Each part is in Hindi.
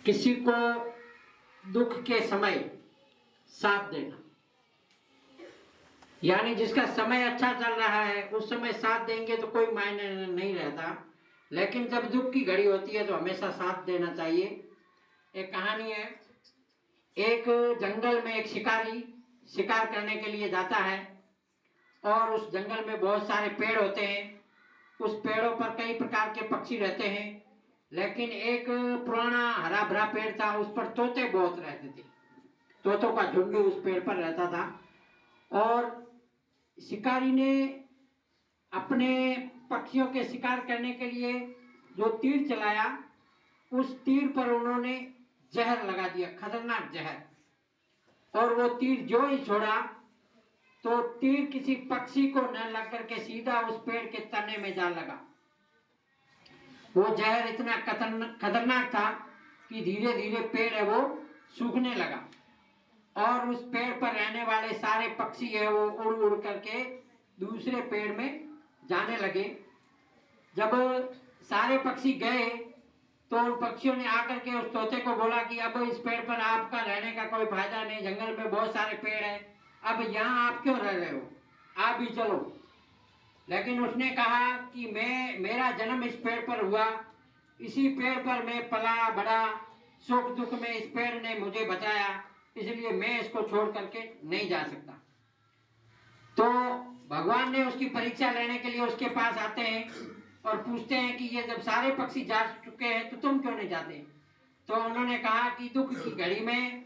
किसी को दुख के समय साथ देना, यानी जिसका समय अच्छा चल रहा है उस समय साथ देंगे तो कोई मायने नहीं रहता, लेकिन जब दुख की घड़ी होती है तो हमेशा साथ देना चाहिए। एक कहानी है, एक जंगल में एक शिकारी शिकार करने के लिए जाता है और उस जंगल में बहुत सारे पेड़ होते हैं। उस पेड़ों पर कई प्रकार के पक्षी रहते हैं, लेकिन एक पुराना हरा भरा पेड़ था, उस पर तोते बहुत रहते थे। तोतों का झुंड उस पेड़ पर रहता था और शिकारी ने अपने पक्षियों के शिकार करने के लिए जो तीर चलाया, उस तीर पर उन्होंने जहर लगा दिया, खतरनाक जहर। और वो तीर जो ही छोड़ा तो तीर किसी पक्षी को न लग करके सीधा उस पेड़ के तने में जा लगा। वो जहर इतना खतरनाक था कि धीरे धीरे पेड़ है वो सूखने लगा और उस पेड़ पर रहने वाले सारे पक्षी है वो उड़ उड़ करके दूसरे पेड़ में जाने लगे। जब सारे पक्षी गए तो उन पक्षियों ने आकर के उस तोते को बोला कि अब इस पेड़ पर आपका रहने का कोई फायदा नहीं, जंगल में बहुत सारे पेड़ है, अब यहाँ आप क्यों रह रहे हो, आप भी चलो। लेकिन उसने कहा कि मेरा जन्म इस पेड़ पर हुआ, इसी पेड़ पर मैं पला बड़ा, सुख दुख में इस पेड़ ने मुझे बचाया, इसलिए मैं इसको छोड़ करके नहीं जा सकता। तो भगवान ने उसकी परीक्षा लेने के लिए उसके पास आते हैं और पूछते हैं कि ये जब सारे पक्षी जा चुके हैं तो तुम क्यों नहीं जाते। तो उन्होंने कहा कि दुख की घड़ी में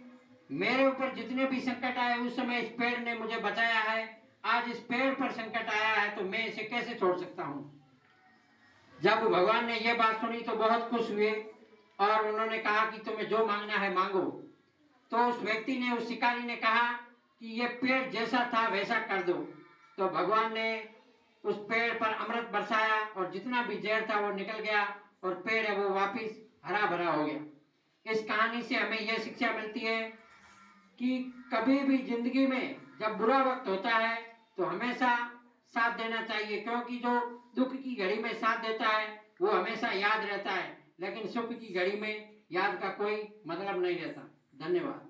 मेरे ऊपर जितने भी संकट आए उस समय इस पेड़ ने मुझे बचाया है, आज इस पेड़ पर संकट आया है तो मैं इसे कैसे छोड़ सकता हूँ। जब भगवान ने यह बात सुनी तो बहुत खुश हुए और उन्होंने कहा कि तुम्हें जो मांगना है मांगो। तो उस व्यक्ति ने, उस शिकारी ने कहा कि ये पेड़ जैसा था वैसा कर दो। तो भगवान ने उस पेड़ पर अमृत बरसाया और जितना भी जहर था वो निकल गया और पेड़ है वो वापिस हरा भरा हो गया। इस कहानी से हमें यह शिक्षा मिलती है कि कभी भी जिंदगी में जब बुरा वक्त होता है तो हमेशा साथ देना चाहिए, क्योंकि जो दुख की घड़ी में साथ देता है वो हमेशा याद रहता है, लेकिन सुख की घड़ी में याद का कोई मतलब नहीं रहता। धन्यवाद।